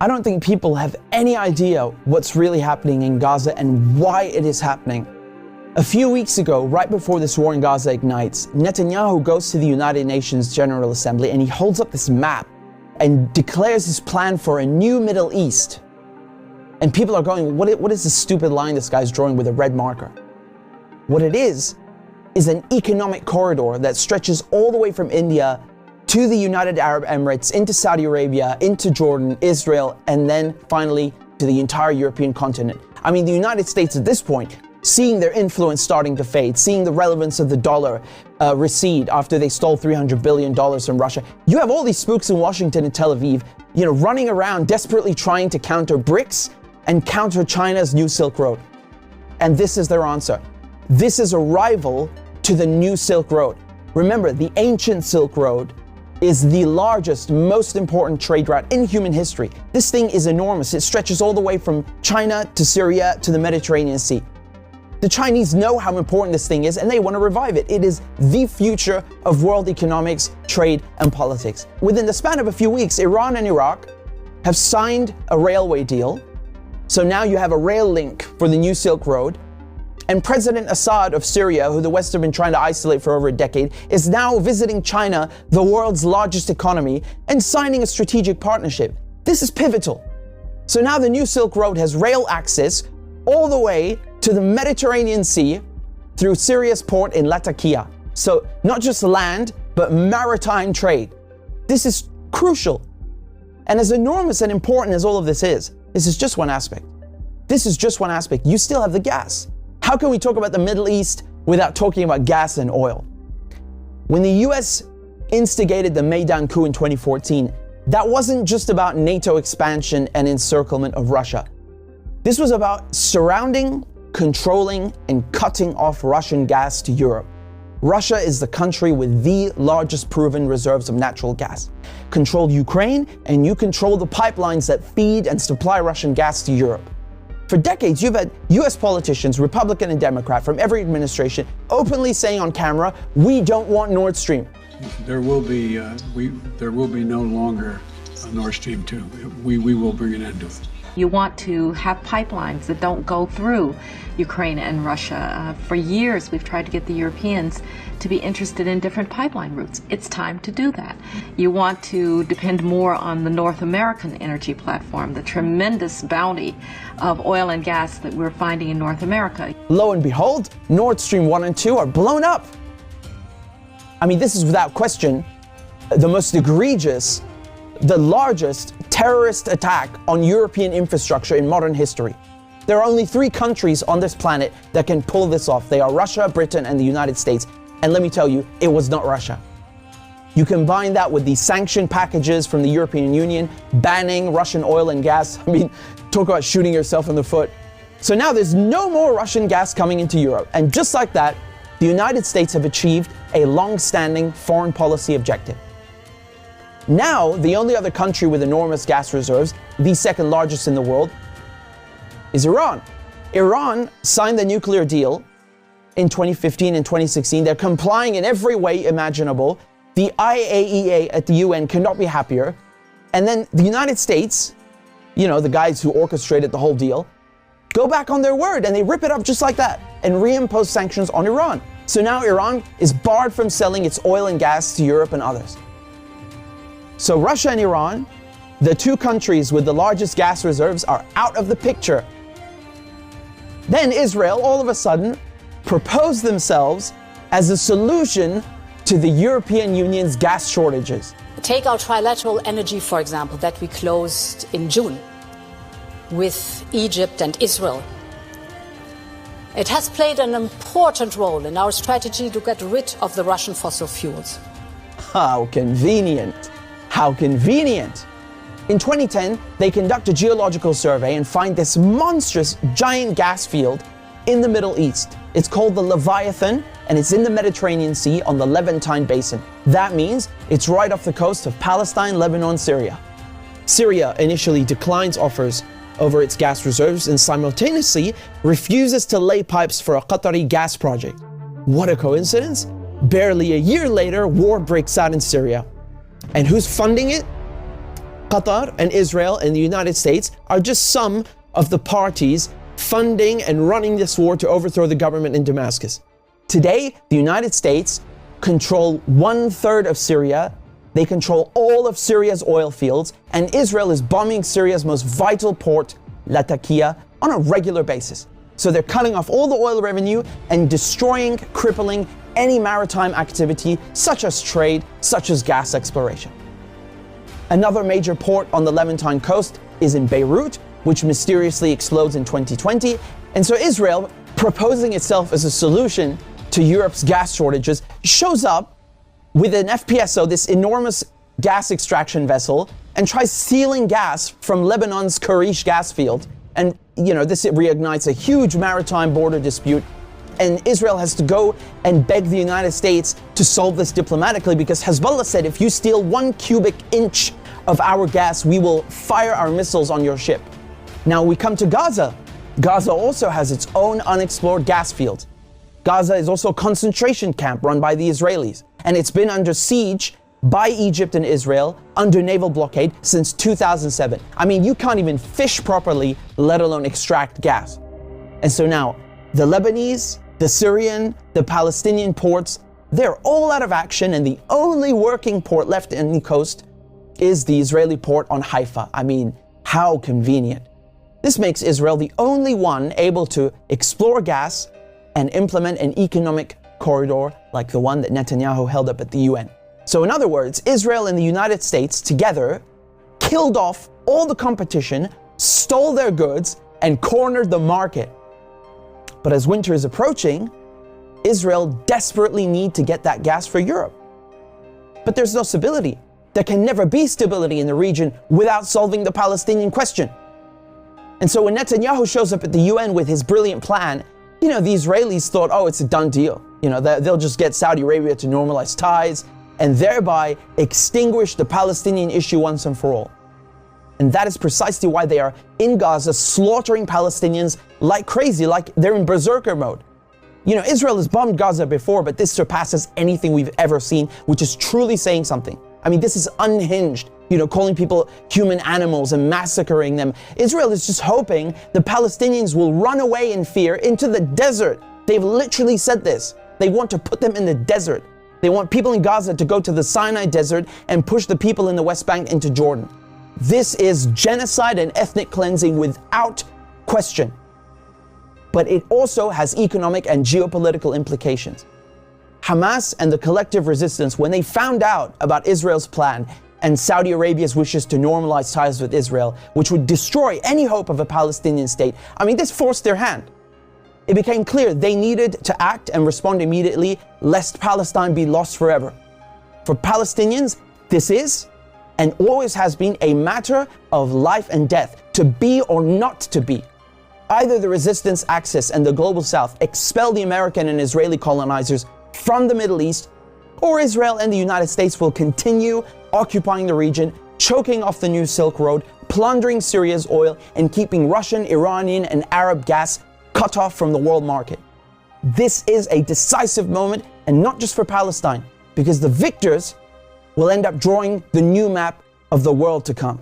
I don't think people have any idea what's really happening in Gaza and why it is happening. A few weeks ago, right before this war in Gaza ignites, Netanyahu goes to the United Nations General Assembly and he holds up this map and declares his plan for a new Middle East. And people are going, what is this stupid line this guy's drawing with a red marker? What it is an economic corridor that stretches all the way from India to the United Arab Emirates, into Saudi Arabia, into Jordan, Israel, and then finally to the entire European continent. I mean, the United States at this point, seeing their influence starting to fade, seeing the relevance of the dollar recede after they stole $300 billion from Russia. You have all these spooks in Washington and Tel Aviv, running around desperately trying to counter BRICS and counter China's new Silk Road. And this is their answer. This is a rival to the new Silk Road. Remember, the ancient Silk Road is the largest, most important trade route in human history. This thing is enormous. It stretches all the way from China to Syria to the Mediterranean Sea. The Chinese know how important this thing is and they want to revive it. It is the future of world economics, trade, and politics. Within the span of a few weeks, Iran and Iraq have signed a railway deal. So now you have a rail link for the new Silk Road. And President Assad of Syria, who the West have been trying to isolate for over a decade, is now visiting China, the world's largest economy, and signing a strategic partnership. This is pivotal. So now the new Silk Road has rail access all the way to the Mediterranean Sea through Syria's port in Latakia. So not just land, but maritime trade. This is crucial. And as enormous and important as all of this is just one aspect. This is just one aspect. You still have the gas. How can we talk about the Middle East without talking about gas and oil? When the US instigated the Maidan coup in 2014, that wasn't just about NATO expansion and encirclement of Russia. This was about surrounding, controlling, and cutting off Russian gas to Europe. Russia is the country with the largest proven reserves of natural gas. Control Ukraine, and you control the pipelines that feed and supply Russian gas to Europe. For decades, you've had US politicians, Republican and Democrat, from every administration, openly saying on camera, we don't want Nord Stream. There will be no longer a Nord Stream 2. We will bring an end to it. You want to have pipelines that don't go through Ukraine and Russia. For years, we've tried to get the Europeans to be interested in different pipeline routes. It's time to do that. You want to depend more on the North American energy platform, the tremendous bounty of oil and gas that we're finding in North America. Lo and behold, Nord Stream 1 and 2 are blown up. I mean, this is without question the most egregious, the largest terrorist attack on European infrastructure in modern history. There are only 3 countries on this planet that can pull this off. They are Russia, Britain, and the United States. And let me tell you, it was not Russia. You combine that with the sanction packages from the European Union, banning Russian oil and gas. I mean, talk about shooting yourself in the foot. So now there's no more Russian gas coming into Europe. And just like that, the United States have achieved a long-standing foreign policy objective. Now, the only other country with enormous gas reserves, the second largest in the world, is Iran. Iran signed the nuclear deal in 2015 and 2016. They're complying in every way imaginable. The IAEA at the UN cannot be happier. And then the United States, the guys who orchestrated the whole deal, go back on their word and they rip it up just like that and reimpose sanctions on Iran. So now Iran is barred from selling its oil and gas to Europe and others. So Russia and Iran, the 2 countries with the largest gas reserves, are out of the picture. Then Israel, all of a sudden, proposed themselves as a solution to the European Union's gas shortages. Take our trilateral energy, for example, that we closed in June with Egypt and Israel. It has played an important role in our strategy to get rid of the Russian fossil fuels. How convenient. How convenient. In 2010, they conduct a geological survey and find this monstrous giant gas field in the Middle East. It's called the Leviathan, and it's in the Mediterranean Sea on the Levantine Basin. That means it's right off the coast of Palestine, Lebanon, Syria. Syria initially declines offers over its gas reserves and simultaneously refuses to lay pipes for a Qatari gas project. What a coincidence! Barely a year later, war breaks out in Syria. And who's funding it? Qatar and Israel and the United States are just some of the parties funding and running this war to overthrow the government in Damascus. Today, the United States control 1/3 of Syria. They control all of Syria's oil fields, and Israel is bombing Syria's most vital port, Latakia, on a regular basis. So they're cutting off all the oil revenue and destroying, crippling any maritime activity, such as trade, such as gas exploration. Another major port on the Levantine coast is in Beirut, which mysteriously explodes in 2020. And so Israel, proposing itself as a solution to Europe's gas shortages, shows up with an FPSO, this enormous gas extraction vessel, and tries stealing gas from Lebanon's Karish gas field. And, this reignites a huge maritime border dispute. And Israel has to go and beg the United States to solve this diplomatically, because Hezbollah said, if you steal 1 cubic inch of our gas, we will fire our missiles on your ship. Now we come to Gaza. Gaza also has its own unexplored gas field. Gaza is also a concentration camp run by the Israelis, and it's been under siege by Egypt and Israel under naval blockade since 2007. I mean, you can't even fish properly, let alone extract gas. And so now, the Lebanese, the Syrian, the Palestinian ports, they're all out of action, and the only working port left in the coast is the Israeli port on Haifa. I mean, how convenient. This makes Israel the only one able to explore gas and implement an economic corridor like the one that Netanyahu held up at the UN. So in other words, Israel and the United States together killed off all the competition, stole their goods, and cornered the market. But as winter is approaching, Israel desperately needs to get that gas for Europe. But there's no stability. There can never be stability in the region without solving the Palestinian question. And so when Netanyahu shows up at the UN with his brilliant plan, the Israelis thought, oh, it's a done deal. They'll just get Saudi Arabia to normalize ties and thereby extinguish the Palestinian issue once and for all. And that is precisely why they are in Gaza slaughtering Palestinians like crazy, like they're in berserker mode. Israel has bombed Gaza before, but this surpasses anything we've ever seen, which is truly saying something. I mean, this is unhinged, calling people human animals and massacring them. Israel is just hoping the Palestinians will run away in fear into the desert. They've literally said this. They want to put them in the desert. They want people in Gaza to go to the Sinai desert and push the people in the West Bank into Jordan. This is genocide and ethnic cleansing without question. But it also has economic and geopolitical implications. Hamas and the collective resistance, when they found out about Israel's plan and Saudi Arabia's wishes to normalize ties with Israel, which would destroy any hope of a Palestinian state, this forced their hand. It became clear they needed to act and respond immediately, lest Palestine be lost forever. For Palestinians, this is and always has been a matter of life and death, to be or not to be. Either the resistance axis and the global south expel the American and Israeli colonizers from the Middle East, or Israel and the United States will continue occupying the region, choking off the new Silk Road, plundering Syria's oil, and keeping Russian, Iranian, and Arab gas cut off from the world market. This is a decisive moment, and not just for Palestine, because the victors will end up drawing the new map of the world to come.